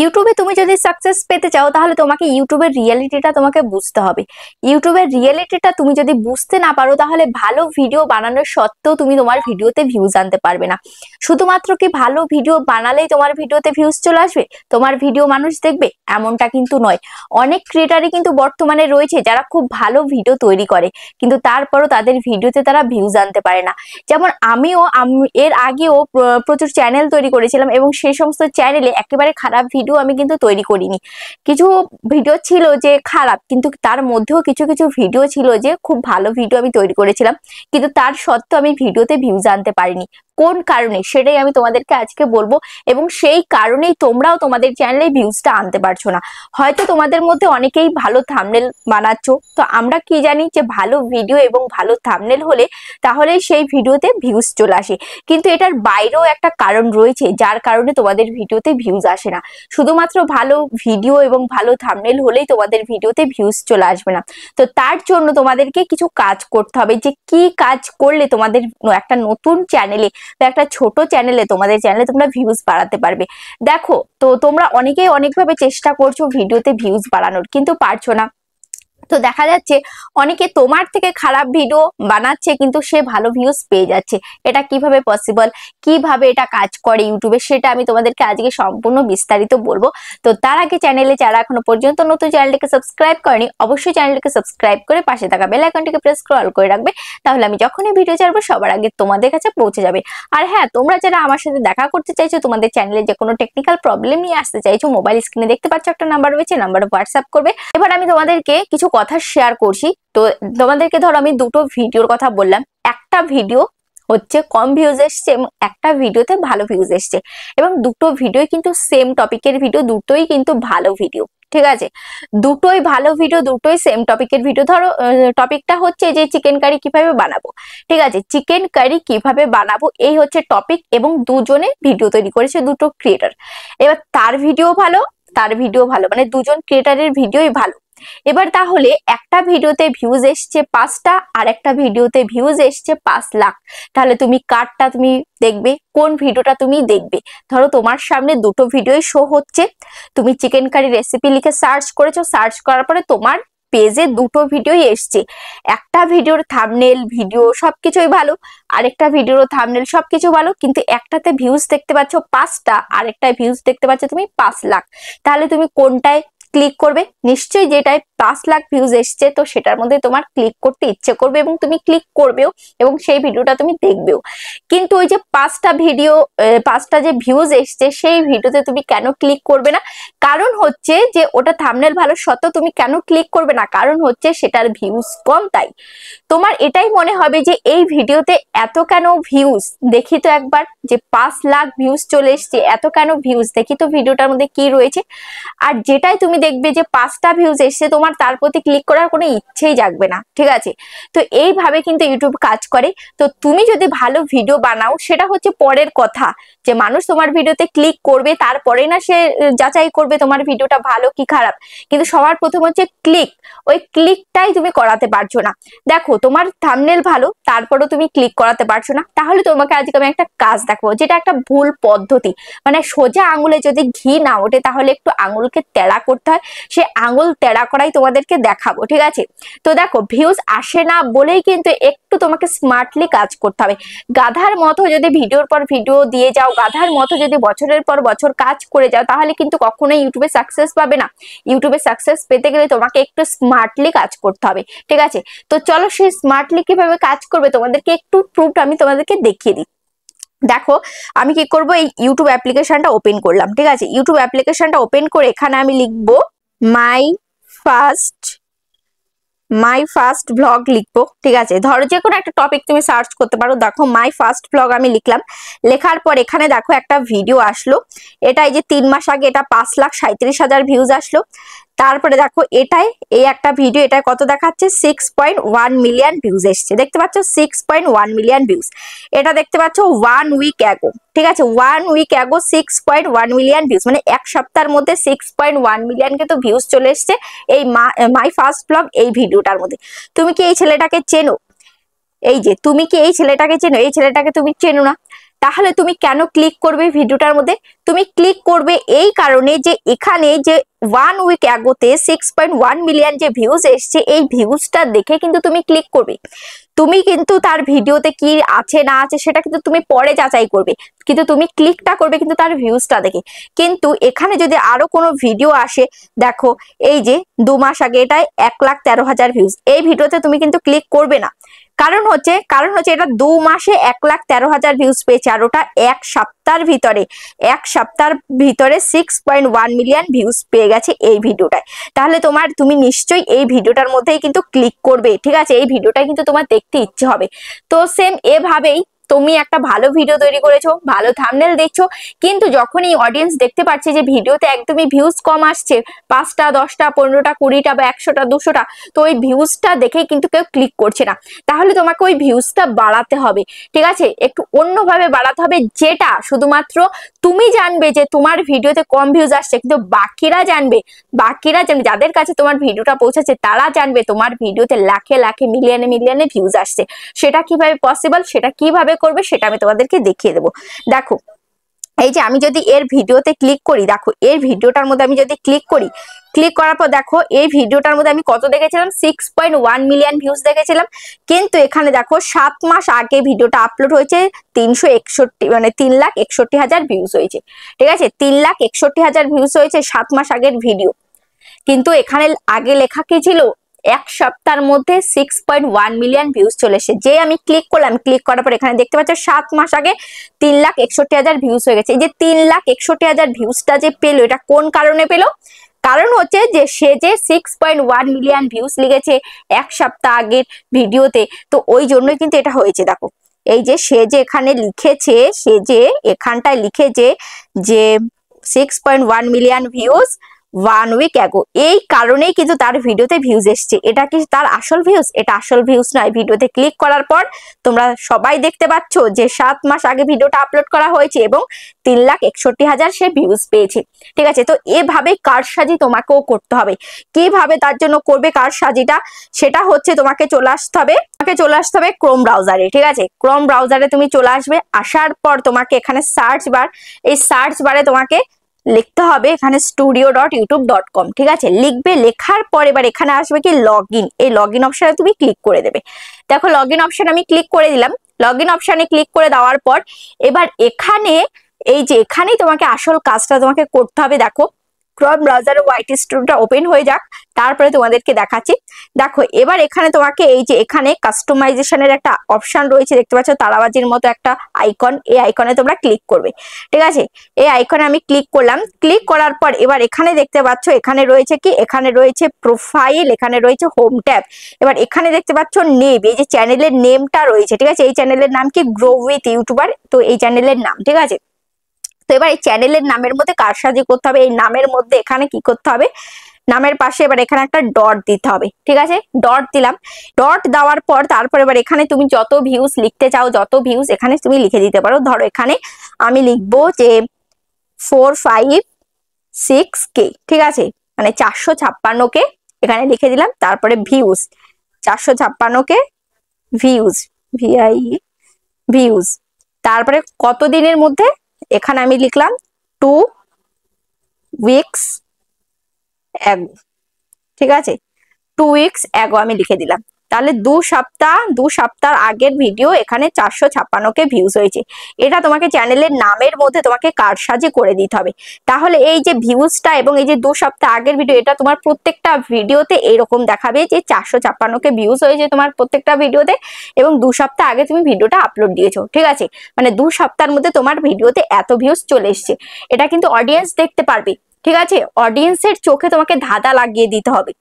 ইউটিউবে তুমি যদি সাকসেস পেতে চাও তাহলে তোমাকে ইউটিউবের রিয়েলিটিটা তোমাকে বুঝতে হবে। ইউটিউবের রিয়েলিটিটা তুমি যদি বুঝতে না পারো তাহলে ভালো ভিডিও বানানোর সত্ত্বেও তুমি তোমার ভিডিওতে ভিউজ আনতে পারবে না। শুধুমাত্র কি ভালো ভিডিও বানালেই তোমার ভিডিওতে ভিউজ চলে আসবে, তোমার ভিডিও মানুষ দেখবে, এমনটা কিন্তু নয়। অনেক ক্রিয়েটারই কিন্তু বর্তমানে রয়েছে যারা খুব ভালো ভিডিও তৈরি করে, কিন্তু তারপরও তাদের ভিডিওতে তারা ভিউজ আনতে পারে না। যেমন এর আগেও প্রচুর চ্যানেল তৈরি করেছিলাম এবং সেই সমস্ত চ্যানেলে একেবারে খারাপ ভিডিও আমি কিন্তু তৈরি করিনি। কিছু ভিডিও ছিল যে খারাপ, কিন্তু তার মধ্যেও কিছু কিছু ভিডিও ছিল যে খুব ভালো ভিডিও আমি তৈরি করেছিলাম, কিন্তু তার সত্ত্বেও আমি ভিডিওতে ভিউজ আনতে পারিনি। কোন কারণে সেটাই আমি তোমাদেরকে আজকে বলবো, এবং সেই কারণেই তোমরাও তোমাদের চ্যানেলে ভিউজটা আনতে পারছো না। হয়তো তোমাদের মধ্যে অনেকেই ভালো থাম্বনেল বানাচ্ছ, তো আমরা কি জানি যে ভালো ভিডিও এবং ভালো থাম্বনেল হলে তাহলে সেই ভিডিওতে ভিউজ চলে আসে, কিন্তু এটার বাইরেও একটা কারণ রয়েছে যার কারণে তোমাদের ভিডিওতে ভিউজ আসে না। শুধুমাত্র ভালো ভিডিও এবং ভালো থাম্বনেল হলেই তোমাদের ভিডিওতে ভিউজ চলে আসবে না। তো তার জন্য তোমাদেরকে কিছু কাজ করতে হবে, যে কি কাজ করলে তোমাদের একটা নতুন চ্যানেলে বা একটা ছোট চ্যানেলে তোমাদের চ্যানেলে তোমরা ভিউজ বাড়াতে পারবে। দেখো, তো তোমরা অনেকেই অনেকভাবে চেষ্টা করছো ভিডিওতে ভিউজ বাড়ানোর, কিন্তু পারছো না। তো দেখা যাচ্ছে অনেকে তোমার থেকে খারাপ ভিডিও বানাচ্ছে কিন্তু সে ভালো ভিউজ পেয়ে যাচ্ছে। এটা কিভাবে পসিবল, কিভাবে এটা কাজ করে ইউটিউবে, সেটা আমি তোমাদেরকে আজকে সম্পূর্ণ বিস্তারিত বলবো। তো তার আগে চ্যানেলে যারা এখনো পর্যন্ত নতুন চ্যানেলটিকে সাবস্ক্রাইব করেনি, অবশ্যই চ্যানেলটিকে সাবস্ক্রাইব করে পাশে থাকা বেল আইকনটিকে প্রেস করে অল করে রাখবে, তাহলে আমি যখনই ভিডিও ছাড়বো সবার আগে তোমাদের কাছে পৌঁছে যাবে। আর হ্যাঁ, তোমরা যারা আমার সাথে দেখা করতে চাইছো, তোমাদের চ্যানেলে যে কোনো টেকনিক্যাল প্রবলেম নিয়ে আসতে চাইছো, মোবাইল স্ক্রিনে দেখতে পাচ্ছ একটা নাম্বার রয়েছে, নাম্বারে হোয়াটসঅ্যাপ করবে। এবার আমি তোমাদেরকে কিছু কথা শেয়ার করছি। তো তোমাদেরকে ধরো আমি দুটো ভিডিওর কথা বললাম, একটা ভিডিও হচ্ছে কম ভিউজ এসছে এবং একটা ভিডিওতে ভালো ভিউজ এসছে, এবং দুটো ভিডিও কিন্তু সেম টপিকের ভিডিও, দুটোই কিন্তু ভালো ভিডিও। ঠিক আছে, দুটোই ভালো ভিডিও, দুটোই সেম টপিকের ভিডিও। ধরো টপিকটা হচ্ছে যে চিকেন কারি কিভাবে বানাবো। ঠিক আছে, চিকেন কারি কিভাবে বানাবো এই হচ্ছে টপিক, এবং দুজনে ভিডিও তৈরি করেছে, দুটো ক্রিয়েটার। এবার তার ভিডিও ভালো, তার ভিডিও ভালো, মানে দুজন ক্রিয়েটারের ভিডিওই ভালো। এবার তাহলে একটা ভিডিওতে ভিউজ এসছে 5টা আর একটা ভিডিওতে ভিউজ এসছে 5 লাখ, তাহলে তুমি কারটা তুমি দেখবে, কোন ভিডিওটা তুমি দেখবে? ধরো তোমার সামনে দুটো ভিডিওই শো হচ্ছে, তুমি চিকেন কারি রেসিপি লিখে সার্চ করেছো, সার্চ করার পরে তোমার পেজে দুটো ভিডিওই এসছে। একটা ভিডিওর থাম্বনেল ভিডিও সবকিছুই ভালো, আরেকটা ভিডিওর থাম্বনেল সবকিছু ভালো, কিন্তু একটাতে ভিউজ দেখতে পাচ্ছ 5টা, আরেকটায় ভিউজ দেখতে পাচ্ছ তুমি 5 লাখ। তাহলে তুমি কোনটায় ক্লিক করবে? নিশ্চয়ই যেটায় 5 লাখ ভিউজ এসছে, তো সেটার মধ্যে তোমার ক্লিক করতে ইচ্ছে করবে এবং তুমি ক্লিক করবেও, এবং সেই ভিডিওটা তুমি দেখবেও। কিন্তু ওই যে 5টা যে ভিউজ এসছে সেই ভিডিওতে তুমি কেন ক্লিক করবে না? কারণ হচ্ছে যে ওটা থাম্বনেল ভালো সত্ত্বেও তুমি কেন ক্লিক করবে না? কারণ হচ্ছে সেটার ভিউজ কম, তাই তোমার এটাই মনে হবে যে এই ভিডিওতে এত কেন ভিউজ, দেখি তো একবার, যে 5 লাখ ভিউজ চলে এসছে, এত কেন ভিউজ, দেখি তো ভিডিওটার মধ্যে কি রয়েছে। আর যেটাই তুমি দেখবে যে 5টা ভিউজ এসছে, তোমার তার প্রতি ক্লিক করার কোনো ইচ্ছেই জাগবে না। ঠিক আছে, তো এইভাবে কিন্তু ইউটিউব কাজ করে। তো তুমি যদি ভালো ভিডিও বানাও সেটা হচ্ছে পরের কথা, যে মানুষ তোমার ভিডিওতে ক্লিক করবে, তারপরে না সে যাচাই করবে তোমার ভিডিওটা ভালো কি খারাপ। কিন্তু সবার প্রথম হচ্ছে ক্লিক, ওই ক্লিকটাই তুমি করাতে পারছো না। দেখো, তোমার থাম্বনেল ভালো, তারপরেও তুমি ক্লিক করাতে পারছো না, তাহলে তোমাকে আজকে আমি একটা কাজ দেখাবো, যেটা একটা ভুল পদ্ধতি। মানে সোজা আঙুলে যদি ঘি না ওঠে তাহলে একটু আঙুলকে তেড়া করতে হয়, সে আঙুল তেড়া করাই তোমাদেরকে দেখাবো। ঠিক আছে, তো দেখো, ভিউজ আসে না বলেই কিন্তু একটু তোমাকে স্মার্টলি কাজ করতে হবে। গাধার মতো যদি ভিডিওর পর ভিডিও দিয়ে যাও, গাধার মতো যদি বছরের পর বছর কাজ করে যাও, তাহলে কিন্তু কখনোই ইউটিউবে সাকসেস পাবে না। ইউটিউবে সাকসেস পেতে গেলে তোমাকে একটু স্মার্টলি কাজ করতে হবে। ঠিক আছে, তো চলো সেই স্মার্টলি কিভাবে কাজ করবে তোমাদেরকে একটু প্রুফ আমি তোমাদেরকে দেখিয়ে দিই। দেখো, আমি কি করব, এই ইউটিউব অ্যাপ্লিকেশনটা ওপেন করলাম। ঠিক আছে, ইউটিউব অ্যাপ্লিকেশনটা ওপেন করে এখানে আমি লিখবো মাই ফার্স্ট ব্লগ লিখবো। ঠিক আছে, ধরো যে কোনো একটা টপিক তুমি সার্চ করতে পারো। দেখো, মাই ফার্স্ট ব্লগ আমি লিখলাম। লেখার পর এখানে দেখো একটা ভিডিও আসলো, এটা এই যে 3 মাস আগে, এটা 5,37,000 ভিউজ আসলো। তারপরে দেখো এটাই, এই একটা ভিডিও, এটা কত দেখাচ্ছে, 6.1 মিলিয়ন ভিউজ এসছে। দেখতে পাচ্ছ 6.1 মিলিয়ন ভিউজ। এটা দেখতে পাচ্ছ 1 উইক অ্যাগো। ঠিক আছে, 1 উইক অ্যাগো 6.1 মিলিয়ন ভিউজ, মানে এক সপ্তাহের মধ্যে 6.1 মিলিয়ন কিন্তু ভিউজ চলে এসছে এই মাই ফার্স্ট ব্লগ এই ভিডিওটার মধ্যে। তুমি কি এই ছেলেটাকে চেনো? এই যে তুমি কি এই ছেলেটাকে চেনো? এই ছেলেটাকে তুমি চেনো না, তাহলে তুমি কেন ক্লিক করবে ভিডিওটার মধ্যে? তুমি ক্লিক করবে এই কারণে যে এখানে যে 1 উইক অ্যাগোতে 6.1 মিলিয়ন যে ভিউজ এসছে, এই ভিউজটা দেখে কিন্তু তুমি ক্লিক করবে। তুমি কিন্তু তার ভিডিওতে কি আছে না আছে সেটা কিন্তু তুমি পরে যাচাই করবে, কিন্তু তুমি ক্লিকটা করবে কিন্তু তার ভিউজটা দেখে। কিন্তু এখানে যদি আরো কোনো ভিডিও আসে, দেখো এই যে 2 মাস আগে এটাই 1,13,000 ভিউজ, এই ভিডিওতে তুমি কিন্তু ক্লিক করবে না। কারণ হচ্ছে এটা 2 মাসে 1,13,000 ভিউজ পেয়েছে, আর ওটা এক সপ্তাহের ভিতরে 6.1 মিলিয়ন ভিউজ পেয়ে গেছে এই ভিডিওটায়। তাহলে তুমি নিশ্চয়ই এই ভিডিওটার মধ্যেই কিন্তু ক্লিক করবে, ঠিক আছে? এই ভিডিওটা কিন্তু তোমার দেখতে ইচ্ছে হবে। তো সেম এভাবেই তুমি একটা ভালো ভিডিও তৈরি করেছো, ভালো থাম্বনেল দেখছো, কিন্তু যখনই অডিয়েন্স দেখতে পাচ্ছে যে ভিডিওতে একদমই ভিউজ কম আসছে, 5টা 10টা 15টা 20টা বা 100টা 200টা, তো ওই ভিউজটা দেখেই কিন্তু কেউ ক্লিক করছে না। তাহলে তোমাকে ওই ভিউজটা বাড়াতে হবে, ঠিক আছে? একটু অন্যভাবে বাড়াতে হবে, যেটা শুধুমাত্র তুমি জানবে যে তোমার ভিডিওতে কম ভিউজ আসছে, কিন্তু বাকিরা জানবে যাদের কাছে তোমার ভিডিওটা পৌঁছাচ্ছে তারা জানবে তোমার ভিডিওতে লাখে লাখে মিলিয়নে ভিউজ আসছে। সেটা কিভাবে পসিবল, সেটা কিভাবে করবে সেটা আমি তোমাদেরকে দেখিয়ে দেবো। দেখো এই যে আমি যদি এর ভিডিওতে ক্লিক করি, দেখো এর ভিডিওটার মধ্যে আমি যদি ক্লিক করি, ক্লিক করার পর দেখো এই ভিডিওটার মধ্যে আমি কত দেখেছিলাম, 6.1 মিলিয়ন ভিউজ দেখেছিলাম। কিন্তু এখানে দেখো 7 মাস আগে ভিডিওটা আপলোড হয়েছে, 3,61,000 ভিউজ হয়েছে, ঠিক আছে? 3,61,000 ভিউজ হয়েছে 7 মাস আগের ভিডিও। কিন্তু এখানে আগে লেখা কি ছিল, এক সপ্তাহের মধ্যে 6.1 মিলিয়ন ভিউজ চলে এসেছে। যে আমি ক্লিক করলাম, ক্লিক করার পর এখানে দেখতে পাচ্ছ 7 মাস আগে 3,61,000 ভিউজ হয়ে গেছে। এই যে 3,61,000 ভিউজটা যে পেলো, এটা কোন কারণে পেলো? কারণ হচ্ছে যে সে যে 6.1 মিলিয়ন ভিউজ লিখেছে এক সপ্তাহ আগের ভিডিওতে, তো ওই জন্যই কিন্তু এটা হয়েছে। দেখো এই যে সে যে এখানে লিখেছে, সে যে এখানটায় লিখেছে যে 6.1 মিলিয়ন ভিউজ 1 উইক অ্যাগো, এই কারণেই কিন্তু তার ভিডিওতে ভিউজ এসছে। এটা কি তার আসল ভিউজ? এটা আসল ভিউজ নয়। ভিডিওতে ক্লিক করার পর তোমরা সবাই দেখতে পাচ্ছ যে 7 মাস আগে ভিডিওটা আপলোড করা হয়েছে এবং 3,61,000 সে ভিউজ পেয়েছে, ঠিক আছে? তো এভাবে কারসাজি তোমাকেও করতে হবে। কিভাবে তার জন্য করবে কারসাজিটা, সেটা হচ্ছে তোমাকে চলে আসতে হবে ক্রোম ব্রাউজারে, ঠিক আছে? ক্রোম ব্রাউজারে তুমি চলে আসবে, আসার পর তোমাকে এখানে সার্চ বার, এই সার্চ বারে তোমাকে লিখতে হবে এখানে studio.youtube.com, ঠিক আছে? লিখবে, লেখার পর এবার এখানে আসবে কি লগইন, এই লগইন অপশনে তুমি ক্লিক করে দেবে। দেখো লগইন অপশন আমি ক্লিক করে দিলাম। লগইন অপশনে ক্লিক করে দেওয়ার পর এবার এখানে এই যে এখানেই তোমাকে আসল কাজটা তোমাকে করতে হবে। দেখো ক্রোম ব্রাউজারে ওয়াইটি স্টুডিওটা ওপেন হয়ে যাক, তারপরে তোমাদেরকে দেখাচ্ছি। দেখো এবার এখানে তোমাকে এই যে এখানে কাস্টমাইজেশনের একটা অপশন রয়েছে, দেখতে পাচ্ছ তারাবাজির মতো একটা আইকন, এই আইকনে তোমরা ক্লিক করবে, ঠিক আছে? এই আইকনে আমি ক্লিক করলাম। ক্লিক করার পর এবার এখানে দেখতে পাচ্ছ এখানে রয়েছে কি, এখানে রয়েছে প্রোফাইল, এখানে রয়েছে হোম ট্যাব। এবার এখানে দেখতে পাচ্ছ নেম, এই যে চ্যানেলের নেমটা রয়েছে, ঠিক আছে? এই চ্যানেলের নাম কি, গ্রো উইথ ইউটিউবার, তো এই চ্যানেলের নাম, ঠিক আছে? তো এবার এই চ্যানেলের নামের মধ্যে কারসাজি করতে হবে। এই নামের মধ্যে এখানে কি করতে হবে, নামের পাশে এবার এখানে একটা ডট দিতে হবে, ঠিক আছে? ডট দিলাম। ডট দেওয়ার পর তারপর এবার এখানে তুমি যত ভিউজ লিখতে চাও, যত ভিউজ এখানে তুমি লিখে দিতে পারো। ধরো এখানে আমি লিখবো যে 456K, ঠিক আছে? মানে 456K এখানে লিখে দিলাম। তারপরে ভিউজ 456K ভিউজ, ভিউজ। তারপরে কত দিনের মধ্যে, এখানে আমি লিখলাম 2 উইকস অ্যাগো, ঠিক আছে? 2 উইকস অ্যাগো আমি লিখে দিলাম। তাহলে 2 সপ্তাহ আগের ভিডিও এখানে 456K ভিউজ হয়েছে। এটা তোমাকে চ্যানেলের নামের মধ্যে তোমাকে কারসাজি করে দিতে হবে। তাহলে এই যে ভিউজটা এবং এই যে 2 সপ্তাহ আগের ভিডিও, এটা তোমার প্রত্যেকটা ভিডিওতে এরকম দেখাবে যে 456K ভিউজ হয়েছে তোমার প্রত্যেকটা ভিডিওতে, এবং 2 সপ্তাহ আগে তুমি ভিডিওটা আপলোড দিয়েছো, ঠিক আছে? মানে 2 সপ্তাহের মধ্যে তোমার ভিডিওতে এত ভিউজ চলে এসছে। এটা কিন্তু অডিয়েন্স দেখতে পারবে, ঠিক আছে? অডিয়েন্সের চোখে তোমাকে ধাঁধা লাগিয়ে দিতে হবে,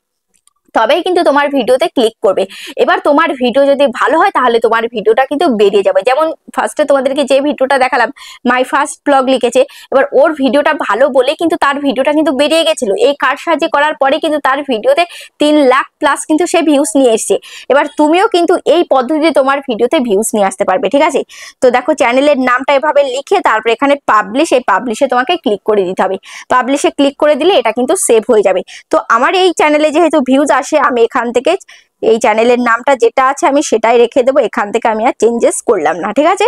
তবেই কিন্তু তোমার ভিডিওতে ক্লিক করবে। এবার তোমার ভিডিও যদি ভালো হয় তাহলে তোমার ভিডিওটা কিন্তু বেরিয়ে যাবে। যেমন ফার্স্টে তোমাদেরকে যে ভিডিওটা দেখালাম, মাই ফার্স্ট ব্লগ লিখেছে, এবার ওর ভিডিওটা ভালো বলে কিন্তু তার ভিডিওটা কিন্তু বেরিয়ে গেছিল। এই কারসাজি করার পরে কিন্তু তার ভিডিওতে 3 লাখ প্লাস কিন্তু সে ভিউজ নিয়ে এসছে। এবার তুমিও কিন্তু এই পদ্ধতিতে তোমার ভিডিওতে ভিউজ নিয়ে আসতে পারবে, ঠিক আছে? তো দেখো চ্যানেলের নামটা এভাবে লিখে তারপরে এখানে পাবলিশ, এই পাবলিশে তোমাকে ক্লিক করে দিতে হবে। পাবলিশে ক্লিক করে দিলে এটা কিন্তু সেভ হয়ে যাবে। তো আমার এই চ্যানেলে যেহেতু ভিউজ আসে, আমি এখান থেকে এই চ্যানেলের নামটা যেটা আছে আমি সেটাই রেখে দেবো, এখান থেকে আমি আর চেঞ্জেস করলাম না, ঠিক আছে?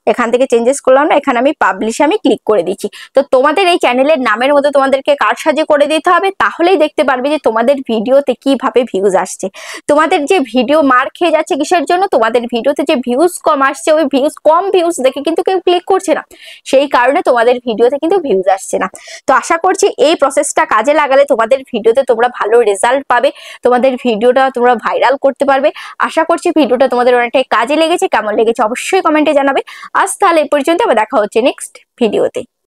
এখান থেকে চেঞ্জেস করলাম না, এখানে আমি পাবলিশে আমি ক্লিক করে দিচ্ছি। তো তোমাদের এই চ্যানেলের নামের মধ্যে তোমাদেরকে কারসাজি করে দিতে হবে, তাহলেই দেখতে পারবে যে তোমাদের ভিডিওতে কিভাবে ভিউজ আসছে। তোমাদের যে ভিডিও মার খেয়ে যাচ্ছে কিসের জন্য, তোমাদের ভিডিওতে যে ভিউজ কম আসছে, ওই কম ভিউজ দেখে কিন্তু কেউ ক্লিক করছে না, সেই কারণে তোমাদের ভিডিওতে কিন্তু ভিউজ আসছে না। তো আশা করছি এই প্রসেসটা কাজে লাগালে তোমাদের ভিডিওতে তোমরা ভালো রেজাল্ট পাবে, তোমাদের ভিডিওটা তোমরা ভাইরাল করতে পারবে। আশা করছি ভিডিওটা তোমাদের অনেকটাই কাজে লেগেছে। কেমন লেগেছে অবশ্যই কমেন্টে জানাবে। আজ তাহলে এই পর্যন্ত, আবার দেখা হচ্ছে নেক্সট ভিডিওতে।